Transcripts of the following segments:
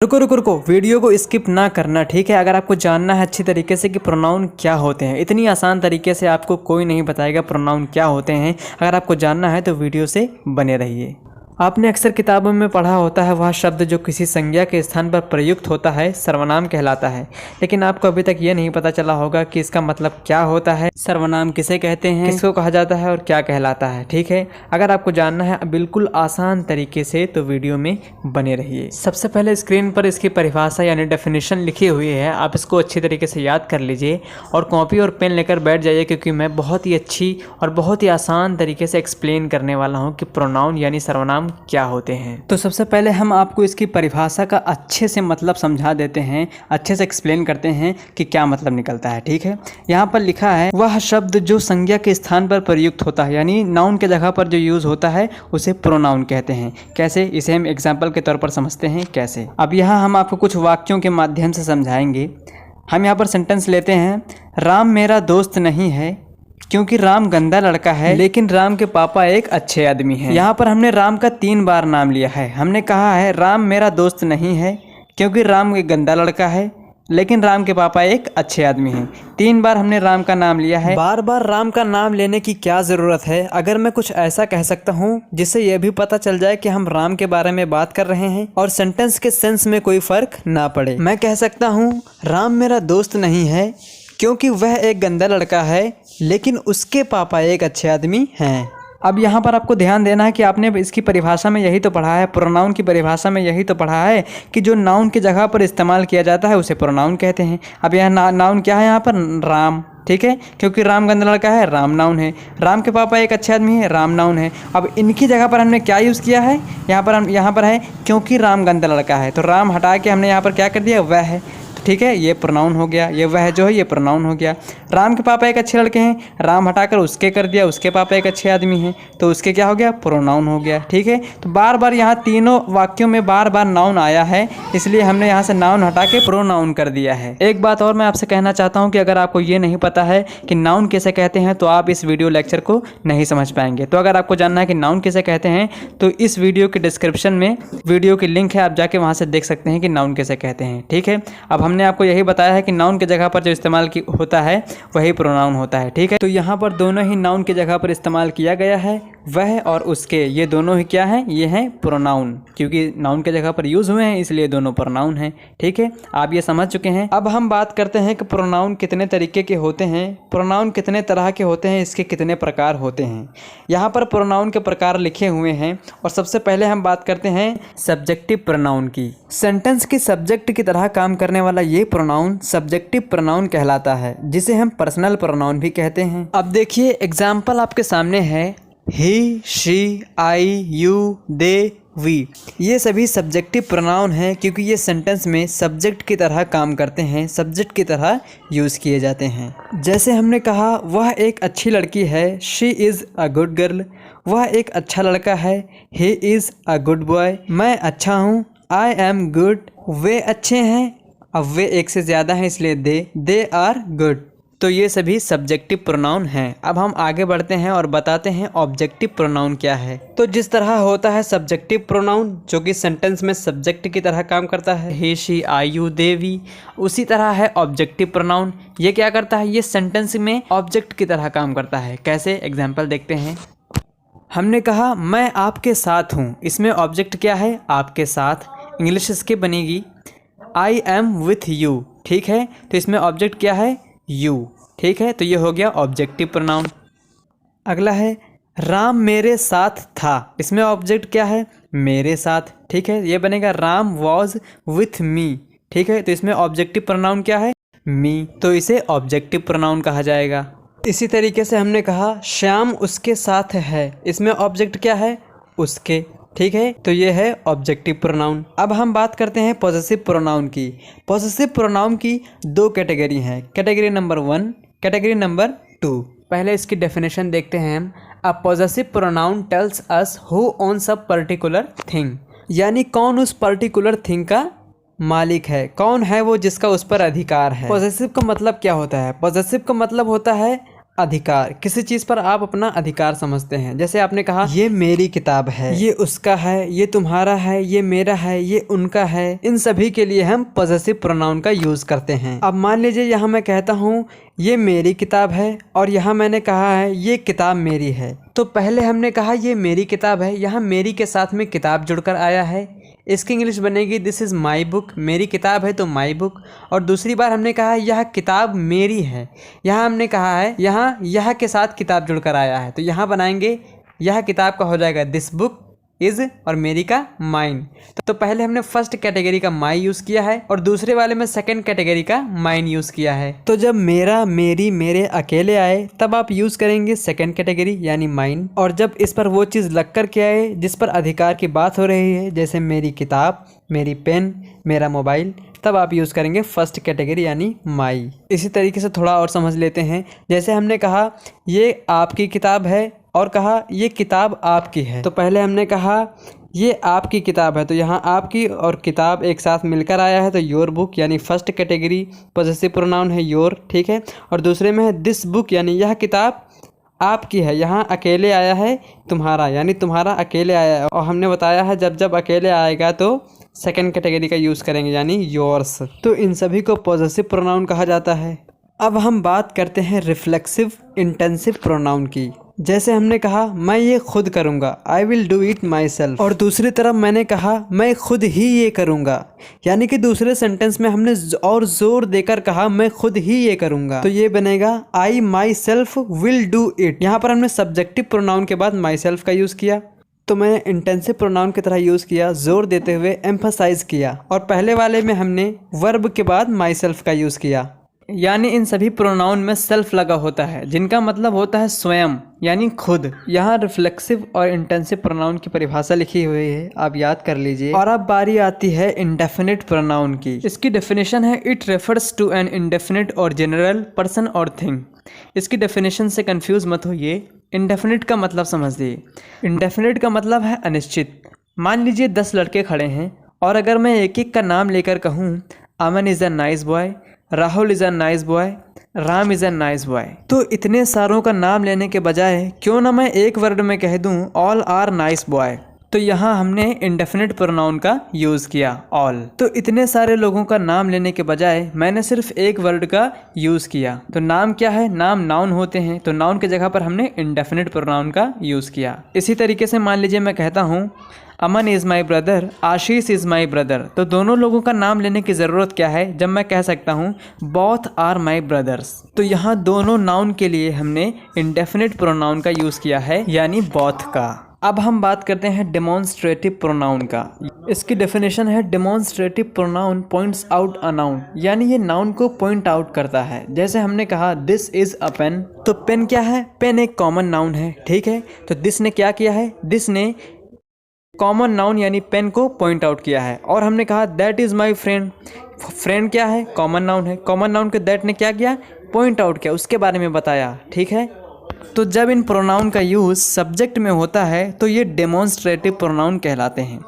रुको रुको रुको, वीडियो को स्किप ना करना, ठीक है। अगर आपको जानना है अच्छी तरीके से कि प्रोनाउन क्या होते हैं, इतनी आसान तरीके से आपको कोई नहीं बताएगा प्रोनाउन क्या होते हैं। अगर आपको जानना है तो वीडियो से बने रहिए। आपने अक्सर किताबों में पढ़ा होता है वह शब्द जो किसी संज्ञा के स्थान पर प्रयुक्त होता है सर्वनाम कहलाता है। लेकिन आपको अभी तक ये नहीं पता चला होगा कि इसका मतलब क्या होता है, सर्वनाम किसे कहते हैं, किसको कहा जाता है और क्या कहलाता है, ठीक है। अगर आपको जानना है बिल्कुल आसान तरीके से तो वीडियो में बने रहिए। सबसे पहले स्क्रीन पर इसकी परिभाषा यानी डेफिनेशन लिखी हुई है, आप इसको अच्छी तरीके से याद कर लीजिए और कॉपी और पेन लेकर बैठ जाइए, क्योंकि मैं बहुत ही अच्छी और बहुत ही आसान तरीके से एक्सप्लेन करने वाला हूँ कि प्रोनाउन यानी सर्वनाम क्या होते हैं। तो सबसे पहले हम आपको इसकी परिभाषा का अच्छे से मतलब समझा देते हैं, अच्छे से एक्सप्लेन करते हैं कि क्या मतलब निकलता है, ठीक है। यहाँ पर लिखा है वह शब्द जो संज्ञा के स्थान पर प्रयुक्त होता है, यानी नाउन के जगह पर जो यूज होता है उसे प्रोनाउन कहते हैं। कैसे, इसे हम एग्जाम्पल के तौर पर समझते हैं कैसे। अब यहाँ हम आपको कुछ वाक्यों के माध्यम से समझाएंगे। हम यहाँ पर सेंटेंस लेते हैं, राम मेरा दोस्त नहीं है क्योंकि राम गंदा लड़का है, लेकिन राम के पापा एक अच्छे आदमी हैं। यहाँ पर हमने राम का 3 बार नाम लिया है। हमने कहा है राम मेरा दोस्त नहीं है क्योंकि राम एक गंदा लड़का है, लेकिन राम के पापा एक अच्छे आदमी हैं। 3 बार हमने राम का नाम लिया है। बार बार राम का नाम लेने की क्या ज़रूरत है? अगर मैं कुछ ऐसा कह सकता हूँ जिससे यह भी पता चल जाए कि हम राम के बारे में बात कर रहे हैं और सेंटेंस के सेंस में कोई फ़र्क ना पड़े। मैं कह सकता हूँ राम मेरा दोस्त नहीं है क्योंकि वह एक गंदा लड़का है, लेकिन उसके पापा एक अच्छे आदमी हैं। अब यहाँ पर आपको ध्यान देना है कि आपने इसकी परिभाषा में यही तो पढ़ा है, प्रोनाउन की परिभाषा में यही तो पढ़ा है कि जो नाउन की जगह पर इस्तेमाल किया जाता है उसे प्रोनाउन कहते हैं। अब यह नाउन क्या है यहाँ पर? राम, ठीक है। क्योंकि राम गंदा लड़का है, राम नाउन है। राम के पापा एक अच्छे आदमी है, राम नाउन है। अब इनकी जगह पर हमने क्या यूज़ किया है? यहाँ पर है क्योंकि राम गंदा लड़का है, तो राम हटा के हमने यहाँ पर क्या कर दिया? वह है, ठीक है। ये प्रोनाउन हो गया, ये वह जो है ये प्रोनाउन हो गया। राम के पापा एक अच्छे लड़के हैं, राम हटाकर उसके कर दिया, उसके पापा एक अच्छे आदमी हैं, तो उसके क्या हो गया? प्रोनाउन हो गया, ठीक है। तो बार बार यहाँ तीनों वाक्यों में बार बार नाउन आया है, इसलिए हमने यहाँ से नाउन हटा के प्रोनाउन कर दिया है। एक बात और मैं आपसे कहना चाहता हूँ कि अगर आपको ये नहीं पता है कि नाउन कैसे कहते हैं तो आप इस वीडियो लेक्चर को नहीं समझ पाएंगे। तो अगर आपको जानना है कि नाउन कैसे कहते हैं तो इस वीडियो के डिस्क्रिप्शन में वीडियो की लिंक है, आप जाके वहाँ से देख सकते हैं कि नाउन कैसे कहते हैं, ठीक है। अब हमने आपको यही बताया है कि नाउन की जगह पर जो इस्तेमाल होता है वही प्रोनाउन होता है, ठीक है। तो यहाँ पर दोनों ही नाउन की जगह पर इस्तेमाल किया गया है, वह और उसके, ये दोनों ही क्या हैं? ये हैं प्रोनाउन, क्योंकि नाउन की जगह पर यूज़ हुए हैं इसलिए दोनों प्रोनाउन हैं, ठीक है। आप ये समझ चुके हैं। अब हम बात करते हैं कि प्रोनाउन कितने तरीके के होते हैं, प्रोनाउन कितने तरह के होते हैं, इसके कितने प्रकार होते हैं। यहाँ पर प्रोनाउन के प्रकार लिखे हुए हैं और सबसे पहले हम बात करते हैं सब्जेक्टिव प्रोनाउन की। सेंटेंस के सब्जेक्ट की तरह काम करने वाला ये प्रोनाउन सब्जेक्टिव प्रोनाउन कहलाता है, जिसे हम पर्सनल प्रोनाउन भी कहते हैं। अब देखिए एग्जाम्पल आपके सामने है, he, she, I, you, they, we. ये सभी सब्जेक्टिव प्रोनाउन हैं क्योंकि ये सेंटेंस में सब्जेक्ट की तरह काम करते हैं, सब्जेक्ट की तरह यूज़ किए जाते हैं। जैसे हमने कहा वह एक अच्छी लड़की है, she is a good girl. वह एक अच्छा लड़का है, he is a good boy. मैं अच्छा हूँ, आई एम गुड। वे अच्छे हैं, अब वे एक से ज़्यादा हैं इसलिए दे आर गुड। तो ये सभी सब्जेक्टिव प्रोनाउन हैं। अब हम आगे बढ़ते हैं और बताते हैं ऑब्जेक्टिव प्रोनाउन क्या है। तो जिस तरह होता है सब्जेक्टिव प्रोनाउन जो कि सेंटेंस में सब्जेक्ट की तरह काम करता है, he, she, I, you, they, we, उसी तरह है ऑब्जेक्टिव प्रोनाउन। ये क्या करता है? ये सेंटेंस में ऑब्जेक्ट की तरह काम करता है। कैसे? एग्जाम्पल देखते हैं। हमने कहा मैं आपके साथ हूँ, इसमें ऑब्जेक्ट क्या है? आपके साथ। इंग्लिश इसकी बनेगी आई एम विथ यू, ठीक है। तो इसमें ऑब्जेक्ट क्या है? यू, ठीक है। तो ये हो गया ऑब्जेक्टिव प्रोनाउन। अगला है राम मेरे साथ था, इसमें ऑब्जेक्ट क्या है? मेरे साथ, ठीक है। ये बनेगा राम वॉज विथ मी, ठीक है। तो इसमें ऑब्जेक्टिव प्रोनाउन क्या है? मी, तो इसे ऑब्जेक्टिव प्रोनाउन कहा जाएगा। इसी तरीके से हमने कहा श्याम उसके साथ है, इसमें ऑब्जेक्ट क्या है? उसके, ठीक है। तो ये है ऑब्जेक्टिव प्रोनाउन। अब हम बात करते हैं पॉसेसिव प्रोनाउन की। पॉसेसिव प्रोनाउन की 2 कैटेगरी हैं, कैटेगरी नंबर 1, कैटेगरी नंबर 2। पहले इसकी डेफिनेशन देखते हैं हम। A possessive pronoun tells us who owns a particular thing, यानी कौन उस पर्टिकुलर थिंग का मालिक है, कौन है वो जिसका उस पर अधिकार है। पॉसेसिव का मतलब क्या होता है? पॉसेसिव का मतलब होता है अधिकार, किसी चीज़ पर आप अपना अधिकार समझते हैं। जैसे आपने कहा ये मेरी किताब है, ये उसका है, ये तुम्हारा है, ये मेरा है, ये उनका है। इन सभी के लिए हम पॉसेसिव प्रोनाउन का यूज़ करते हैं। अब मान लीजिए यहाँ मैं कहता हूँ ये मेरी किताब है और यहाँ मैंने कहा है ये किताब मेरी है। तो पहले हमने कहा ये मेरी किताब है, यहाँ मेरी के साथ में किताब जुड़कर आया है। इसकी इंग्लिश बनेगी दिस इज़ माई बुक, मेरी किताब है तो माई बुक। और दूसरी बार हमने कहा है यह किताब मेरी है, यहाँ हमने कहा है यहाँ यह के साथ किताब जुड़कर आया है, तो यहाँ बनाएंगे यह किताब का हो जाएगा दिस बुक इज़ और मेरी का माइन। तो पहले हमने फर्स्ट कैटेगरी का माई यूज़ किया है और दूसरे वाले में सेकंड कैटेगरी का माइन यूज़ किया है। तो जब मेरा, मेरी, मेरे अकेले आए तब आप यूज़ करेंगे सेकंड कैटेगरी यानी माइन। और जब इस पर वो चीज़ लग कर के आए जिस पर अधिकार की बात हो रही है, जैसे मेरी किताब, मेरी पेन, मेरा मोबाइल, तब आप यूज़ करेंगे फर्स्ट कैटेगरी यानी माई। इसी तरीके से थोड़ा और समझ लेते हैं। जैसे हमने कहा ये आपकी किताब है और कहा ये किताब आपकी है, तो पहले हमने कहा ये आपकी किताब है, तो यहाँ आपकी और किताब एक साथ मिलकर आया है, तो योर बुक यानी फर्स्ट कैटेगरी पॉसेसिव प्रोनाउन है योर, ठीक है। और दूसरे में है दिस बुक यानी यह किताब आपकी है, यहाँ अकेले आया है तुम्हारा यानी तुम्हारा अकेले आया है। और हमने बताया है जब जब अकेले आएगा तो सेकंड कैटेगरी का यूज़ करेंगे यानी योर्स। तो इन सभी को पॉसेसिव प्रोनाउन कहा जाता है। अब हम बात करते हैं रिफ्लेक्सिव इंटेंसिव प्रोनाउन की। जैसे हमने कहा मैं ये खुद करूँगा, I will do it my self, और दूसरी तरफ मैंने कहा मैं खुद ही ये करूँगा, यानी कि दूसरे सेंटेंस में हमने और जोर देकर कहा मैं खुद ही ये करूँगा, तो ये बनेगा I myself will do it. यहाँ पर हमने सब्जेक्टिव प्रोनाउन के बाद माई सेल्फ का यूज़ किया, तो मैंने इंटेंसिव प्रोनाउन की तरह यूज़ किया, जोर देते हुए एम्फसाइज किया। और पहले वाले में हमने वर्ब के बाद माई सेल्फ का यूज़ किया, यानी इन सभी प्रोनाउन में सेल्फ लगा होता है जिनका मतलब होता है स्वयं यानी खुद। यहाँ रिफ्लेक्सिव और इंटेंसिव प्रोनाउन की परिभाषा लिखी हुई है, आप याद कर लीजिए। और अब बारी आती है इंडेफिनिट प्रोनाउन की। इसकी डेफिनेशन है it refers to an indefinite और जनरल पर्सन और थिंग। इसकी डेफिनेशन से कंफ्यूज मत होइए, इंडेफिनिट का मतलब समझिए। इंडेफिनिट का मतलब है अनिश्चित। मान लीजिए 10 लड़के खड़े हैं और अगर मैं एक एक का नाम लेकर कहूँ Aman is a nice boy, Rahul is a nice boy, Ram is a nice boy, तो इतने सारों का नाम लेने के बजाय क्यों ना मैं एक वर्ड में कह दूं ऑल आर नाइस बॉय। तो यहाँ हमने इंडेफिनिट प्रोनाउन का यूज़ किया ऑल। तो इतने सारे लोगों का नाम लेने के बजाय मैंने सिर्फ एक वर्ड का यूज़ किया। तो नाम क्या है, नाम नाउन होते हैं, तो नाउन की जगह पर हमने इंडेफिनिट प्रोनाउन का यूज़ किया। इसी तरीके से मान लीजिए मैं कहता हूँ Aman is my brother, Ashish is my brother, तो दोनों लोगों का नाम लेने की ज़रूरत क्या है जब मैं कह सकता हूँ बोथ आर माई ब्रदर्स। तो यहाँ दोनों नाउन के लिए हमने इंडेफिनिट प्रोनाउन का यूज़ किया है यानी बोथ का। अब हम बात करते हैं डेमोन्स्ट्रेटिव प्रोनाउन का। इसकी डेफिनेशन है demonstrative pronoun points out a noun, यानी ये नाउन को पॉइंट आउट करता है। जैसे हमने कहा दिस इज़ अ पेन, तो पेन क्या है, पेन एक कॉमन नाउन है, ठीक है। तो दिस ने क्या किया है, दिस ने कॉमन नाउन यानी पेन को पॉइंट आउट किया है। और हमने कहा that is my friend, friend क्या है, कॉमन नाउन है, कॉमन नाउन के दैट ने क्या किया, पॉइंट आउट किया, उसके बारे में बताया, ठीक है। तो जब इन प्रोनाउन का यूज़ सब्जेक्ट में होता है तो ये डेमोन्स्ट्रेटिव प्रोनाउन कहलाते हैं।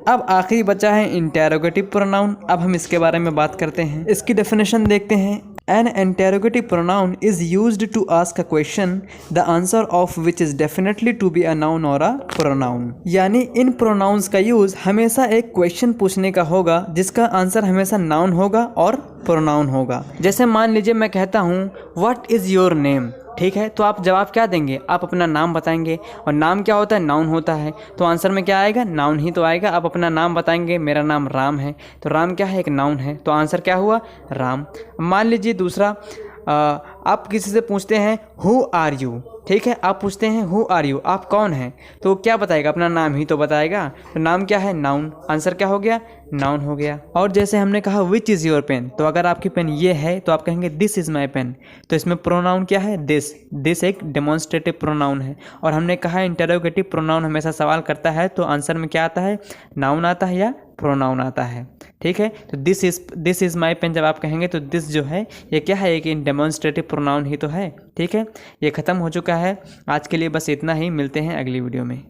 अब आखिरी बचा है इंटेरोगेटिव प्रोनाउन। अब हम इसके बारे में बात करते हैं। इसकी डेफिनेशन देखते हैं। An interrogative pronoun is used to ask a question, the answer of which is definitely to be a noun or a pronoun। यानी इन प्रोनाउंस का यूज़ हमेशा एक क्वेश्चन पूछने का होगा जिसका आंसर हमेशा नाउन होगा और प्रोनाउन होगा। जैसे मान लीजिए मैं कहता हूँ व्हाट इज़ योर नेम, ठीक है, तो आप जवाब क्या देंगे, आप अपना नाम बताएंगे, और नाम क्या होता है, नाउन होता है, तो आंसर में क्या आएगा, नाउन ही तो आएगा। आप अपना नाम बताएंगे, मेरा नाम राम है, तो राम क्या है, एक नाउन है, तो आंसर क्या हुआ, राम। मान लीजिए दूसरा, आप किसी से पूछते हैं हु आर यू, ठीक है, आप पूछते हैं हु आर यू, आप कौन हैं, तो क्या बताएगा, अपना नाम ही तो बताएगा। तो नाम क्या है, नाउन, आंसर क्या हो गया, नाउन हो गया। और जैसे हमने कहा विच इज़ योर पेन, तो अगर आपकी पेन ये है तो आप कहेंगे दिस इज़ माई पेन, तो इसमें प्रोनाउन क्या है, दिस। दिस एक डेमोन्स्ट्रेटिव प्रोनाउन है। और हमने कहा इंटरोगेटिव प्रोनाउन हमेशा सवाल करता है तो आंसर में क्या आता है, नाउन आता है या प्रोनाउन आता है, ठीक है। तो दिस इज़ माई पेन जब आप कहेंगे तो दिस जो है ये क्या है, एक डेमोन्स्ट्रेटिव प्रोनाउन ही तो है, ठीक है। ये ख़त्म हो चुका है आज के लिए, बस इतना ही, मिलते हैं अगली वीडियो में।